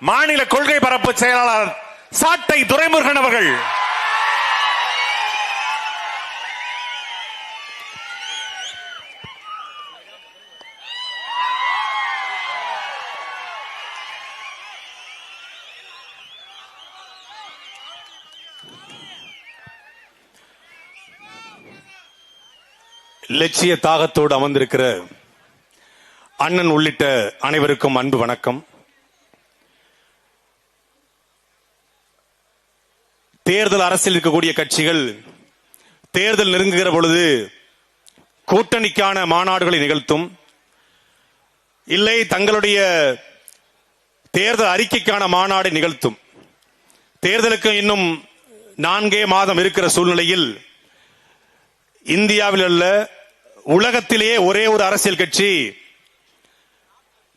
மாநில கொள்கை பரப்பு செயலாளர் சாட்டை துரைமுருகன் அவர்கள். லட்சிய தாகத்தோடு அமர்ந்திருக்கிற அண்ணன் உள்ளிட்ட அனைவருக்கும் அன்பு வணக்கம். தேர்தல் அரசியல் இருக்கக்கூடிய கட்சிகள் தேர்தல் நெருங்குகிற பொழுது கூட்டணிக்கான மாநாடுகளை நிகழ்த்தும், இல்லை தங்களுடைய தேர்தல் அறிக்கைக்கான மாநாடு நிகழ்த்தும். தேர்தலுக்கு இன்னும் 4 மாதம் இருக்கிற சூழ்நிலையில் இந்தியாவில் உள்ள உலகத்திலேயே ஒரே ஒரு அரசியல் கட்சி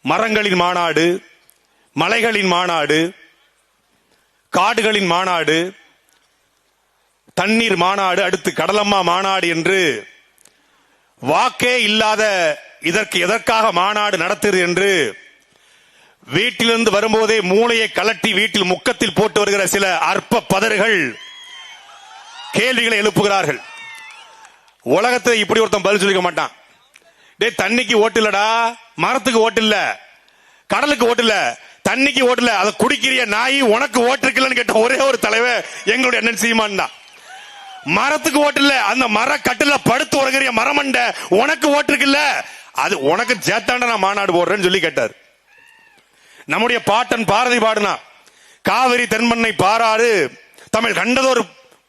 மரங்களின் மாநாடு, மலைகளின் மாநாடு, காடுகளின் மாநாடு, தண்ணீர் மாநாடு, அடுத்து கடலம்மா மாநாடு என்று வாக்கே இல்லாத இதற்கு எதற்காக மாநாடு நடத்துகிறது என்று வீட்டிலிருந்து வரும்போதே மூளையை கலட்டி வீட்டில் முக்கத்தில் போட்டு வருகிற சில அற்ப பதர்கள் கேள்விகளை எழுப்புகிறார்கள். உலகத்தை இப்படி ஒருத்தன் பதில் சொல்லிக்க மாட்டான். டே, தண்ணிக்கு ஓட்டு இல்லடா, மரத்துக்கு ஓட்டு இல்ல, கடலுக்கு ஓட்டு இல்ல, தண்ணிக்கு ஓட்டு இல்ல, அதை குடிக்கிற நாய் உனக்கு ஓட்டு இருக்குல்லன்னு கேட்ட ஒரே ஒரு தலைவர் எங்களுடைய அண்ணன் சீமான் தான். மரத்துக்கு ஓட்டு இல்ல, அந்த மர கட்டுல படுத்து உறங்குற மரமண்ட உனக்கு ஓட்டு இருக்குல்ல, அது உனக்கு சேத்தாண்ட நான் மாநாடு போடுறேன்னு சொல்லி கேட்டார். நம்முடைய பாட்டன் பாரதி பாடுனா, காவிரி தென்மண்ணை பாராறு தமிழ் கண்டதொரு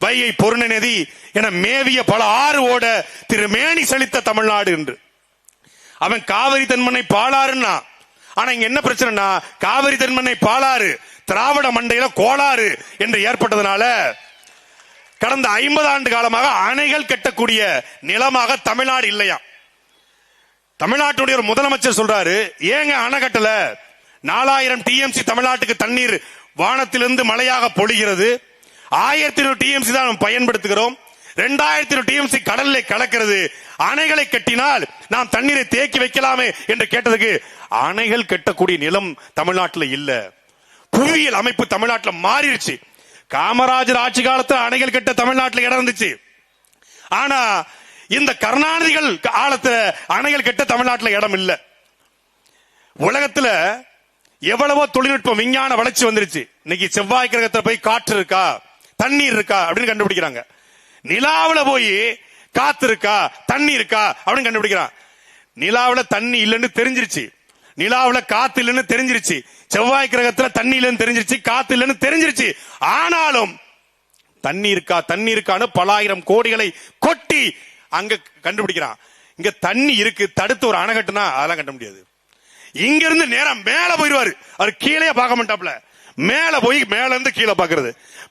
வையை பொருண நதி என மேவிய பல ஆறு ஓட திருமேனி செழித்த தமிழ்நாடு என்று. அவன் காவிரி தென்மண்ணை பாலாறுன்னா, ஆனா இங்க என்ன பிரச்சனைனா, காவிரி தென்மண்ணை பாலாறு திராவிட மண்டையில கோளாறு என்று ஏற்பட்டதனால கடந்த 50 ஆண்டு காலமாக அணைகள் கட்டக்கூடிய நிலமாக தமிழ்நாடு இல்லையா. தமிழ்நாட்டுடைய ஒரு முதலமைச்சர் சொல்றாரு, ஏங்க அணை கட்டல, 4000 டிஎம்சி தமிழ்நாட்டுக்கு தண்ணீர் வானத்திலிருந்து மழையாக பொழிகிறது, 1100 டிஎம்சி தான் நாம் பயன்படுத்துகிறோம், 2000 டிஎம்சி கடலில் கலக்கிறது, அணைகளை கட்டினால் நாம் தண்ணீரை தேக்கி வைக்கலாமே என்று கேட்டதுக்கு, அணைகள் கட்டக்கூடிய நிலம் தமிழ்நாட்டில் இல்ல, புவியியல் அமைப்பு தமிழ்நாட்டில் மாறிடுச்சு. காமராஜர் ஆட்சி காலத்தில் அணைகள் கட்ட தமிழ்நாட்டில் இடம் இருந்துச்சு, ஆனா இந்த கருணாநிதிகள் காலத்துல அணைகள் கட்ட தமிழ்நாட்டில் இடம் இல்ல. உலகத்துல எவ்வளவோ தொழில்நுட்பம் விஞ்ஞான வளர்ச்சி வந்துருச்சு. இன்னைக்கு செவ்வாய் கிரகத்தில் போய் காற்று இருக்கா, தண்ணீர் இருக்கா அப்படின்னு கண்டுபிடிக்கிறாங்க. நிலாவுல போய் காத்து இருக்கா, தண்ணி இருக்கா அப்படின்னு கண்டுபிடிக்கிறான். நிலாவுல தண்ணி இல்லைன்னு தெரிஞ்சிருச்சு, நிலாவுல காத்து இல்லைன்னு தெரிஞ்சிருச்சு, செவ்வாய் கிரகத்துல தண்ணி இல்லைன்னு தெரிஞ்சிருச்சு, காத்து இல்லைன்னு தெரிஞ்சிருச்சு. ஆனாலும் தண்ணி இருக்கா தண்ணி இருக்கான்னு பல ஆயிரம் கோடிகளை கொட்டி அங்க கண்டுபிடிக்கிறான். இங்க தண்ணி இருக்கு, தடுத்து ஒரு அணை கட்டுனா அதெல்லாம் கட்ட முடியாது. இங்க இருந்து நேரம் மேல போயிடுவாரு, அவர் கீழே பார்க்க மாட்டாப்ல, மேல போய் மேல இருந்து கீழே பாக்குறது,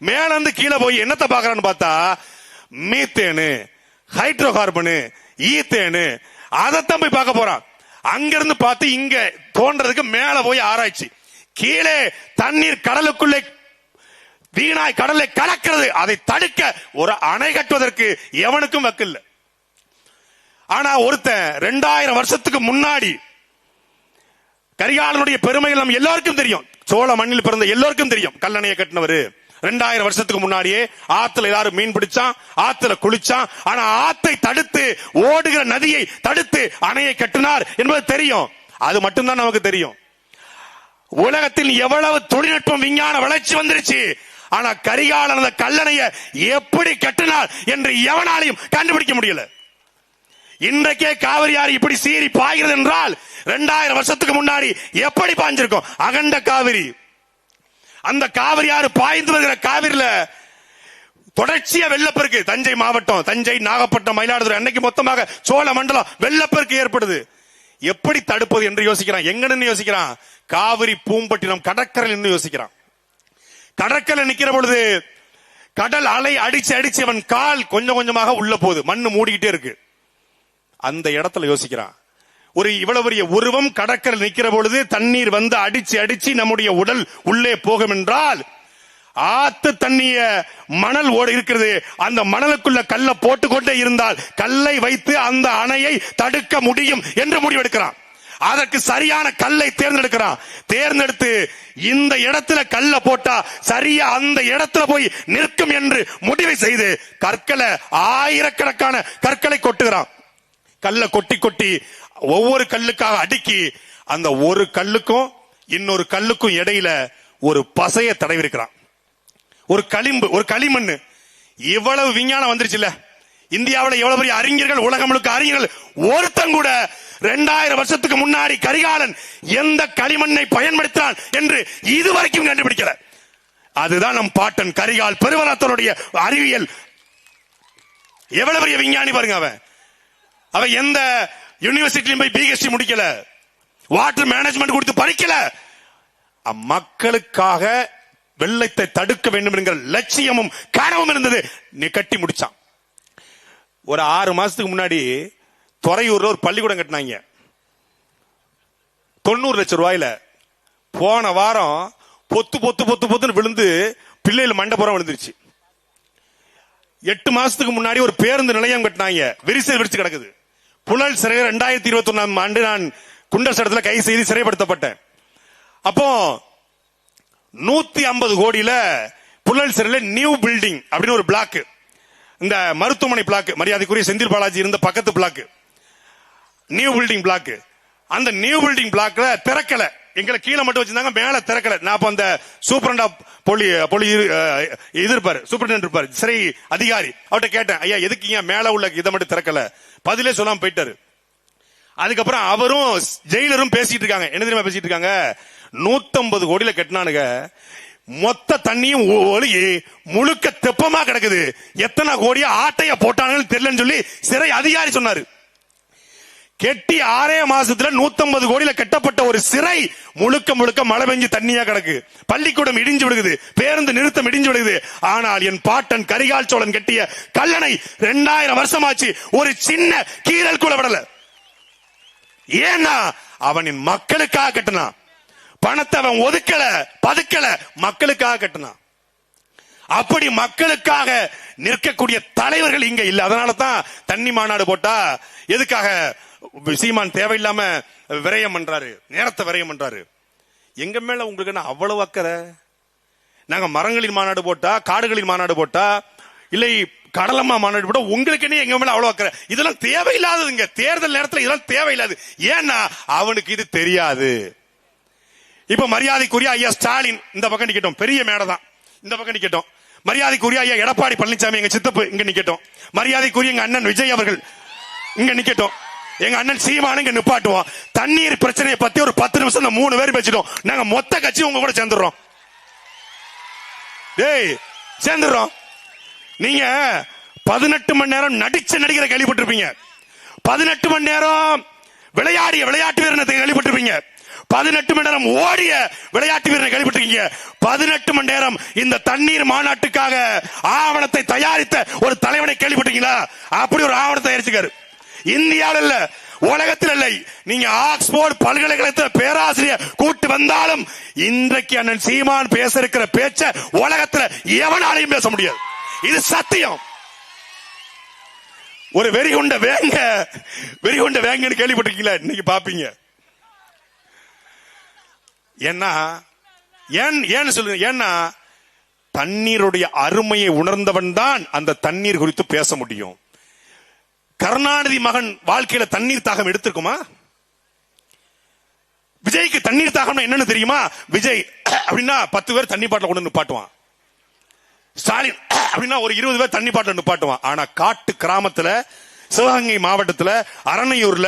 மேல இருந்து கீழே போய் என்னத்தை பாக்குறான்னு பார்த்தா மீத்தேனு, ஹைட்ரோ கார்பனு, ஈத்தேனு, அதைத்தான் போய் பார்க்க போறான். அங்கிருந்து பார்த்து இங்க தோன்றதுக்கு மேல போய் ஆராய்ச்சி, கீழே தண்ணீர் கடலுக்குள்ளே வீணாய் கடலை கலக்கிறது, அதை தடுக்க ஒரு அணை கட்டுவதற்கு எவனுக்கும் வக்கில்ல. ஆனா ஒருத்தன் 2000 வருஷத்துக்கு முன்னாடி கரிகாலனுடைய பெருமைகள் நம்ம எல்லாருக்கும் தெரியும், சோழ மண்ணில் பிறந்த எல்லாருக்கும் தெரியும். கல்லணையை கட்டினவரு 2000 வருஷத்துக்கு முன்னாடியே ஆத்துல எல்லாரும் மீன் பிடிச்சான், ஆத்துல குளிச்சான். ஆனா ஆத்தை தடுத்து ஓடுகிற நதியை தடுத்து அணையை கட்டினார் என்பது தெரியும். அது மட்டும்தான் நமக்கு தெரியும். உலகத்தில் எவ்வளவு தொழில்நுட்பம் விஞ்ஞான வளர்ச்சி வந்துருச்சு, ஆனா கரிகாலன் அந்த கல்லணையை எப்படி கட்டினார் என்று எவனாலையும் கண்டுபிடிக்க முடியல. இன்றைக்கே காவிரி ஆறு இப்படி சீறி பாய்கிறது என்றால் 2000 வருஷத்துக்கு முன்னாடி எப்படி பாய்ஞ்சிருக்கும்? அகண்ட காவிரி. அந்த காவிரி ஆறு பாய்ந்து வருகிற காவிரியில தொடர்ச்சியா வெள்ளப்பெருக்கு, தஞ்சை மாவட்டம், தஞ்சை, நாகப்பட்டினம், மயிலாடுதுறை, அன்னைக்கு மொத்தமாக சோழ மண்டலம் வெள்ளப்பெருக்கு ஏற்படுது. எப்படி தடுப்பது என்று யோசிக்கிறான். எங்கன்னு யோசிக்கிறான்? காவிரி பூம்பட்டினம் கடற்கரையில் யோசிக்கிறான். கடற்கரை நிக்கிற பொழுது கடல் அலை அடிச்சு அடிச்சு அவன் கால் கொஞ்சம் கொஞ்சமாக உள்ள போகுது, மண்ணு மூடிக்கிட்டே இருக்கு. அந்த இடத்துல யோசிக்கிறான், ஒரு இவ்வளவு பெரிய உருவம் கடற்கரை நிக்கிற பொழுது தண்ணீர் வந்து அடிச்சு அடிச்சு நம்முடைய உடல் உள்ளே போகும் என்றால், ஆத்து தண்ணிய மணல் ஓடு இருக்கிறது, அந்த மணலுக்குள்ள கல்லை போட்டுக்கொண்டே இருந்தால் கல்லை வைத்து அந்த அணையை தடுக்க முடியும் என்று முடிவெடுக்கிறான். அதற்கு சரியான கல்லை தேர்ந்தெடுக்கிறான். தேர்ந்தெடுத்து இந்த இடத்துல கல்ல போட்டா சரியா அந்த இடத்துல போய் நிற்கும் என்று முடிவு செய்து கற்களை ஆயிரக்கணக்கான கற்களை கொட்டுகிறான். கல்லை கொட்டி கொட்டி ஒவ்வொரு கல்லுக்காக அடுக்கி அந்த ஒரு கல்லுக்கும் இன்னொரு கல்லுக்கும் இடையில ஒரு பசைய தடவி இருக்கிறான். ஒரு களிம்பு, ஒரு களிமண். இவ்வளவு விஞ்ஞானம் வந்துருச்சுல்ல. இந்தியாவில் எவ்வளவு பெரிய அறிஞர்கள், உலகம் முழுக்க அறிஞர்கள், ஒருத்தன் கூட 2000 வருஷத்துக்கு முன்னாடி கரிகாலன் எந்த களிமண்ணை பயன்படுத்தினான் என்று இதுவரைக்கும் கண்டுபிடிக்கல. அதுதான் நம் பாட்டன் கரிகால் பெருவளத்தனுடைய அறிவியல். எவ்வளவு பெரிய விஞ்ஞானி பாருங்க. அவன் எந்த யூனிவர்சிட்டியிலும் போய் பிஹெச்டி முடிக்கல, வாட்டர் மேனேஜ்மெண்ட் கொடுத்து படிக்கல. மக்களுக்காக வெள்ளத்தை தடுக்க வேண்டும் என்கிற லட்சியமும் கனவும் இருந்தது. நீ கட்டி முடிச்சான். ஒரு 6 மாசத்துக்கு முன்னாடி துறையூர்ல ஒரு பள்ளிக்கூடம் கட்டினாங்க 90 லட்சம் ரூபாயில. போன வாரம் பொத்து பொத்து பொத்து பொத்துன்னு விழுந்து பிள்ளைகள் மண்டபுரம் விழுந்துருச்சு. 8 மாசத்துக்கு முன்னாடி ஒரு பேருந்து நிலையம் கட்டினாங்க, விரிசல் விரிச்சு கிடக்குது. புழல் சிறை 2021 ஆண்டு நான் குண்டர் சட்டத்தில் கைது செய்து சிறைப்படுத்தப்பட்டேன். அப்போ 150 கோடியில புழல் சிறையில் நியூ பில்டிங் அப்படின்னு ஒரு பிளாக், இந்த மருத்துவமனை பிளாக், மரியாதைக்குரிய செந்தில் பாலாஜி இருந்த பக்கத்து பிளாக், நியூ பில்டிங் பிளாக். அந்த நியூ பில்டிங் பிளாக்ல திறக்கல, எங்களை கீழே மட்டும் வச்சிருந்தாங்க, மேல திறக்கல. நான் அப்ப அந்த சூப்பரண்டா இது இருப்பாரு, சூப்பரண்ட் இருப்பாரு, சிறை அதிகாரி, அவர்கிட்ட கேட்டேன், ஐயா எதுக்கு மேல உள்ள இதை மட்டும் திறக்கல? பதிலே சொல்லாம போயிட்டாரு. அதுக்கப்புறம் அவரும் ஜெயிலரும் பேசிட்டு இருக்காங்க. என்ன தெரியுமா பேசிட்டு இருக்காங்க? 150 கோடியில கட்டினானுங்க, மொத்த தண்ணியும் ஒழுகி முழுக்க தெப்பமா கிடக்குது, எத்தனை கோடியா ஆட்டைய போட்டானுன்னு தெரியலன்னு சொல்லி சிறை அதிகாரி சொன்னாரு. கெட்டி 6 மாசத்துல 150 கோடியில கட்டப்பட்ட ஒரு சிறை முழுக்க முழுக்க மழை பெஞ்சு தண்ணியா கிடக்கு. பள்ளிக்கூடம் இடிஞ்சு விடுகுது, பேருந்து நிறுத்தம் இடிஞ்சு விடுகுது. ஆனால் என் பாட்டன் கரிகால் சோழன் கட்டிய கல்லணை 2000 வருஷமாச்சு, ஒரு சின்ன கீரல் கூட விடல. ஏன்னா அவனின் மக்களுக்காக கட்டினான். பணத்தை அவன் ஒதுக்கல, பதுக்கல, மக்களுக்காக கட்டினான். அப்படி மக்களுக்காக நிற்கக்கூடிய தலைவர்கள் இங்க இல்ல. அதனால தான் தண்ணி மாநாடு போட்டா எதுக்காக சீமான் தேவையில்லாம விரயம் பண்றாரு, நேரத்தை விரயம் பண்றாரு. எங்க மேல உங்களுக்கு என்ன அவ்வளவு அக்கறை? நாங்க மரங்களின் மாநாடு போட்டா, காடுகளின் மாநாடு போட்டா, இல்லை கடலம்மா மாநாடு போட்டா உங்களுக்கு என்ன எங்க மேல அவ்வளவு அக்கறை? இதெல்லாம் தேவையில்லாததுங்க. தேர்தல் நேரத்தில் இதெல்லாம் தேவையில்லாது. ஏன்னா அவனுக்கு இது தெரியாது. இப்ப மரியாதைக்குரிய ஐயா ஸ்டாலின் இந்த பக்கம் நிக்கட்டும், பெரிய மேடை தான், இந்த பக்கம் நிக்கட்டும். மரியாதைக்குரிய ஐயா எடப்பாடி பழனிசாமி எங்க சித்தப்பு இங்க நிக்கட்டும். மரியாதைக்குரிய எங்க அண்ணன் விஜய் அவர்கள் இங்க நிக்கட்டும். எங்க அண்ணன் சீமானு இங்க நிப்பாட்டுவோம். தண்ணீர் பிரச்சனையை பத்தி ஒரு 10 நிமிஷம் 3 பேர் பேசிட்டோம். நாங்க மொத்த கட்சி உங்க கூட சேர்ந்துடுறோம். டேய் சேர்ந்துடுறோம். நீங்க 18 மணி நேரம் நடிச்ச நடிகரை கேள்விப்பட்டிருப்பீங்க. 18 மணி நேரம் விளையாடிய விளையாட்டு வீரனை கேள்விப்பட்டிருப்பீங்க. 18 மணி நேரம் ஓடிய விளையாட்டு வீரனை கேள்விப்பட்டிருக்கீங்க. 18 மணி நேரம் இந்த தண்ணீர் மாநாட்டுக்காக ஆவணத்தை தயாரித்த ஒரு தலைவனை கேள்விப்பட்டீங்களா? அப்படி ஒரு ஆவணத்தை தயாரிச்சுக்காரு. இந்தியாவில் இல்ல, உலகத்தில் இல்லை. நீங்க ஆக்ஸ்போர்ட் பல்கலைக்கழகத்தில் பேராசிரியர் கூட்டு வந்தாலும் இன்றைக்கு அண்ணன் சீமான் பேச இருக்கிற பேச்ச உலகத்தில் எவனாலையும் பேச முடியாது. இது சத்தியம். ஒரு வெறிகுண்ட வேங்கன்னு கேள்விப்பட்டிருக்கீங்களா? இன்னைக்கு பாப்பீங்க. ஏன்னு சொல்லுங்க. ஏன்னா தண்ணீருடைய அருமையை உணர்ந்தவன் தான் அந்த தண்ணீர் குறித்து பேச முடியும். கருணாநிதி மகன் வாழ்க்கையில தண்ணீர் தாகம் எடுத்திருக்குமா? விஜய்க்கு தண்ணீர் தாகம் என்னன்னு தெரியுமா? விஜய் அப்படின்னா 10 பேர் தண்ணி பாட்டில கொண்டு நிப்பாட்டுவான். ஸ்டாலின் அப்படின்னா ஒரு 20 பேர் தண்ணி பாட்டில நிப்பாட்டுவான். ஆனா காட்டு கிராமத்துல, சிவகங்கை மாவட்டத்துல, அரணையூர்ல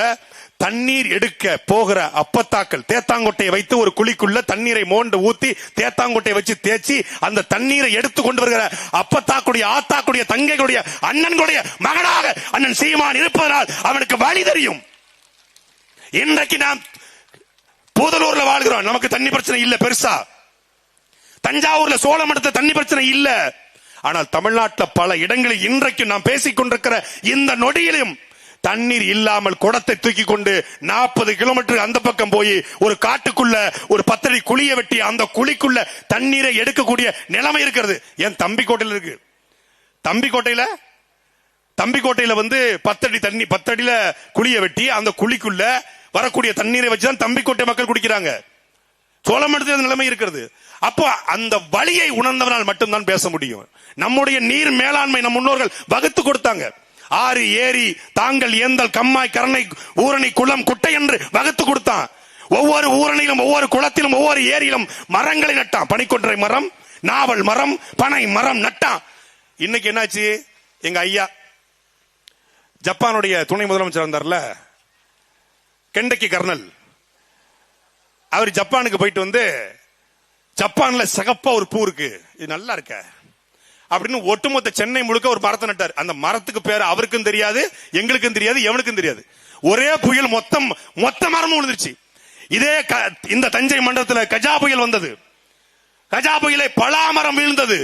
தண்ணீர் எடுக்க போகிற அப்பத்தாக்கள் தேத்தாங்கொட்டையை வைத்து ஒரு குழிக்குள்ள தண்ணீரை மோண்டு ஊத்தி தேத்தாங்கொட்டையை வச்சு தேய்ச்சி அந்த தண்ணீரை எடுத்து கொண்டு வருகிற அப்பத்தாக்குடைய, ஆத்தாக்குடைய, தங்கைகளுடைய, அண்ணன்களுடைய மகனாக அண்ணன் சீமான் இருப்பதனால் அவனுக்கு வழி தெரியும். இன்றைக்கு நாம் பூதலூர்ல வாழ்கிறோம், நமக்கு தண்ணி பிரச்சனை இல்ல பெருசா. தஞ்சாவூர்ல சோழமடத்துல தண்ணி பிரச்சனை இல்ல. ஆனால் தமிழ்நாட்டில் பல இடங்களில் இன்றைக்கு நாம் பேசிக் கொண்டிருக்கிற இந்த நொடியிலும் தண்ணீர் இல்லாமல் குடத்தை தூக்கி கொண்டு 40 கிலோமீட்டர் அந்த பக்கம் போய் ஒரு காட்டுக்குள்ள ஒரு 10 அடி குழியை வெட்டி அந்த குழிக்குள்ள தண்ணீரை எடுக்கக்கூடிய நிலைமை இருக்கிறது. ஏன் தம்பிக்கோட்டையில இருக்கு. தம்பிக்கோட்டையில வந்து 10 அடி தண்ணி, 10 அடியில குழியை வெட்டி அந்த குழிக்குள்ள வரக்கூடிய தண்ணீரை வச்சுதான் தம்பிக்கோட்டை மக்கள் குடிக்கிறாங்க. சோழமண்டலத்தில் நிலைமை இருக்கிறது. அப்போ அந்த வழியை உணர்ந்தவனால் மட்டும்தான் பேச முடியும். நம்முடைய நீர் மேலாண்மை நம் முன்னோர்கள் வகுத்து கொடுத்தாங்க. ஆறு, ஏரி, தாங்கல், ஏந்தல், கம்மாய், கரணை, ஊரணி, குளம், குட்டை என்று வகுத்து கொடுத்தான். ஒவ்வொரு ஊரணியிலும், ஒவ்வொரு குளத்திலும், ஒவ்வொரு ஏரியிலும் மரங்களை நட்டான். பனிக்கொன்றை மரம், நாவல் மரம், பனை மரம் நட்டான். இன்னைக்கு என்னாச்சு? எங்க ஐயா ஜப்பானுடைய துணை முதலமைச்சர் வந்தார்ல, கெண்டக்கி கர்னல், அவர் ஜப்பானுக்கு போயிட்டு வந்து, ஜப்பான்ல சிகப்பா ஒரு பூ இருக்கு, இது நல்லா இருக்க அப்படின்னு ஒட்டுமொத்த சென்னை முழுக்க ஒரு மரத்தை நட்டார். அந்த மரத்துக்கு பேரு அவருக்கும் தெரியாது, எங்களுக்கும் தெரியாது, எவனுக்கும் தெரியாது. ஒரே புயல் மொத்த மரமும் விழுந்துருச்சு. இதே இந்த தஞ்சை மண்டலத்தில் கஜா புயல் வந்தது. கஜா புயலை பலாமரம் விழுந்தது,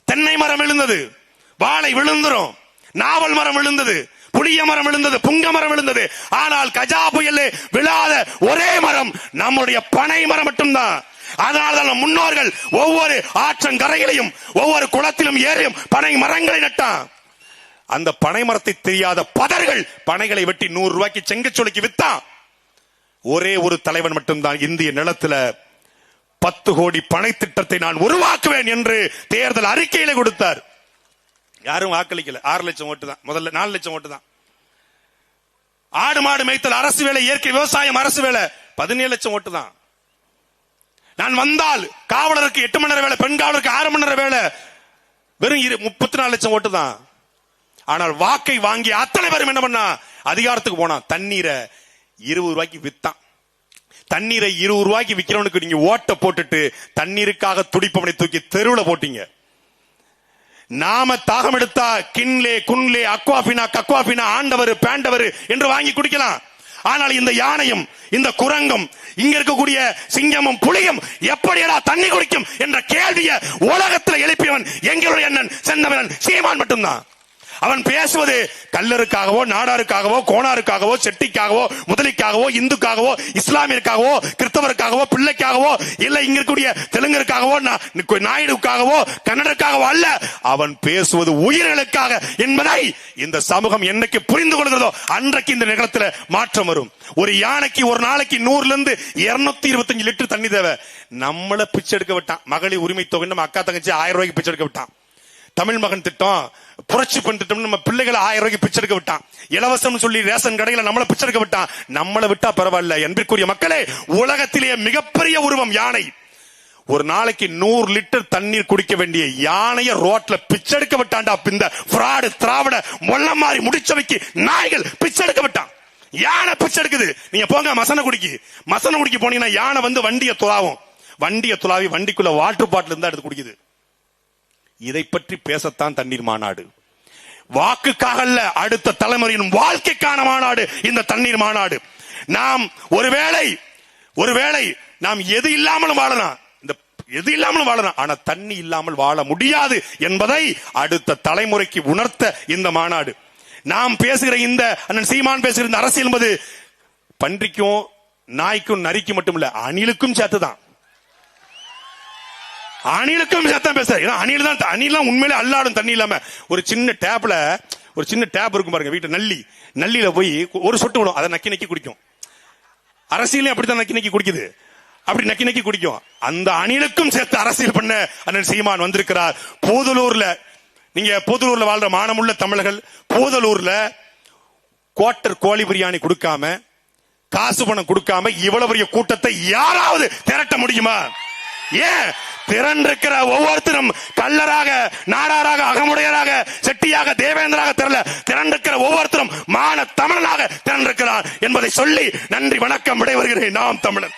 தென்னை மரம் விழுந்தது, வாழை விழுந்துரும், நாவல் மரம் விழுந்தது, புளிய மரம் விழுந்தது, புங்க மரம் விழுந்தது. ஆனால் கஜா புயலே விழாத ஒரே மரம் நம்முடைய பனை மரம் மட்டும்தான். அதனால்தான் முன்னோர்கள் ஒவ்வொரு ஆற்றங்கரையிலையும், ஒவ்வொரு குளத்திலும், ஏரியும் பனை மரங்களை நட்டான். அந்த பனை மரத்தை தெரியாத பதர்கள் பனைகளை வெட்டி 100 ரூபாய்க்கு செங்கச்சோலைக்கு வித்தான். ஒரே ஒரு தலைவன் மட்டும்தான் இந்திய நிலத்துல 10 கோடி பனை திட்டத்தை நான் உருவாக்குவேன் என்று தேர்தல் அறிக்கையில கொடுத்தார். யாரும் வாக்களிக்கல. 6 லட்சம் ஓட்டு தான். முதல்ல 4 லட்சம் ஓட்டு தான். ஆடு மாடு மேய்த்தல் அரசு வேலை, இயற்கை விவசாயம் அரசு வேலை 17 லட்சம் ஓட்டு தான். நான் வந்தால் காவலருக்கு 8 மணி நேர வேலை, பெண் காவலருக்கு 6 மணி நேர வேலை, வெறும் 34 லட்சம் ஓட்டு தான். ஆனால் வாக்கை வாங்கி அத்தனை பேரும் என்ன பண்ணா, அதிகாரத்துக்கு போனா தண்ணீரை 20 ரூபாய்க்கு வித்தான். தண்ணீரை 20 ரூபாய்க்கு விக்கிறவனுக்கு நீங்க ஓட்ட போட்டுட்டு தண்ணீருக்காக துடிப்பவனை தூக்கி தெருவுல போட்டீங்க. நாம தாகம் எடுத்தா கின்லே, குன்லே, அக்வாபினா, கக்வாபினா, ஆண்டவர், பேண்டவர் என்று வாங்கி குடிக்கலாம். ஆனால் இந்த யானையும், இந்த குரங்கும், இங்க இருக்கக்கூடிய சிங்கமும், புலியும் எப்படியடா தண்ணி குடிக்கும் என்ற கேள்வியை உலகத்தில் எழுப்பியவன் எங்களுடைய அண்ணன் செந்தமிழன் சீமான் மட்டும்தான். அவன் பேசுவது கல்லருக்காகவோ, நாடாருக்காகவோ, கோணாருக்காகவோ, செட்டிக்காகவோ, முதலிக்காகவோ, இந்துக்காகவோ, இஸ்லாமியருக்காகவோ, கிறிஸ்தவருக்காகவோ, பிள்ளைக்காகவோ, இல்ல இங்க இருக்கக்கூடிய தெலுங்கருக்காகவோ, நாயுடுக்காகவோ, கன்னடருக்காகவோ அல்ல. அவன் பேசுவது உயிர்களுக்காக என்பதை இந்த சமூகம் என்னைக்கு புரிந்து கொள்கிறதோ அன்றைக்கு இந்த நிகழ்ச்சியில மாற்றம் வரும். ஒரு யானைக்கு ஒரு நாளைக்கு 100 லிருந்து 225 லிட்டர் தண்ணி தேவை. நம்மள பிச்சை எடுக்க விட்டான். மகளிர் உரிமை தொகை நம்ம அக்கா தங்கச்சி 1000 ரூபாய்க்கு பிச்சை எடுக்க விட்டான். தமிழ் மகன் திட்டம், புரட்சி பெண் திட்டம், நம்ம பிள்ளைகளை 1000 ரூபாய்க்கு பிச்சை எடுக்க விட்டான். இலவசம் சொல்லி ரேஷன் கடையில நம்மள பிச்சை எடுக்க விட்டான். நம்மளை விட்டா பரவாயில்ல. என்பதற்குரிய மக்களே, உலகத்திலேயே மிகப்பெரிய உருவம் யானை. ஒரு நாளைக்கு 100 லிட்டர் தண்ணீர் குடிக்க வேண்டிய யானைய ரோட்ல பிச்சை எடுக்க விட்டான்டா. இந்த பிராடு, திராவிட, மொல்ல மாதிரி முடிச்சவைக்கு நாய்கள் பிச்சை எடுக்க விட்டான். யானை பிச்சை எடுக்குது. நீங்க போங்க மசனகுடிக்கு போனீங்கன்னா யானை வந்து வண்டியை துளாவி வண்டிக்குள்ள வாட்டர் பாட்டில் இருந்தா எடுத்து குடிக்குது. இதை பற்றி பேசத்தான் தண்ணீர் மாநாடு. வாக்குக்காக அல்ல, அடுத்த தலைமுறையின் வாழ்க்கைக்கான மாநாடு இந்த தண்ணீர் மாநாடு. நாம் ஒருவேளை நாம் எது இல்லாமலும் வாழலாம், ஆனா தண்ணி இல்லாமல் வாழ முடியாது என்பதை அடுத்த தலைமுறைக்கு உணர்த்த இந்த மாநாடு. நாம் பேசுகிற இந்த அண்ணன் சீமான் பேசுகிற இந்த அரசியல் என்பது பன்றிக்கும், நாய்க்கும், நரிக்கும் மட்டும் இல்ல, அணிலுக்கும் சேர்த்துதான். அணிலுக்கும் சத்தம் பேச. அணிலாம் உண்மையிலே அல்லாடும் தண்ணி இல்லாம. ஒரு சின்ன டேப் இருக்கும் பாருங்க வீட்டு, நல்லில போய் ஒரு சொட்டு விடும், அதை நக்கி குடிக்கும். அரசியலையும் அப்படித்தான் நக்கி குடிக்குது. அப்படி நக்கி குடிக்கும். அந்த அணிலுக்கும் சேர்த்து அரசியல் பண்ண அண்ணன் சீமான் வந்திருக்கிறார். போதலூர்ல வாழ்ற மானமுள்ள தமிழர்கள், போதலூர்ல குவார்டர் கோழி பிரியாணி கொடுக்காம, காசு பணம் கொடுக்காம இவ்வளவு பெரிய கூட்டத்தை யாராவது திரட்ட முடியுமா? ஏன் திரண்டிருக்கிற ஒவ்வொருத்தரும் கல்லராக, நாடாராக, அகமுடையராக, செட்டியாக, தேவேந்திராக திரண்டிருக்கிற ஒவ்வொருத்தரும் மான தமிழனாக திரண்டிருக்கிறார் என்பதை சொல்லி நன்றி, வணக்கம், விடைபெறுகிறேன். நாம் தமிழர்.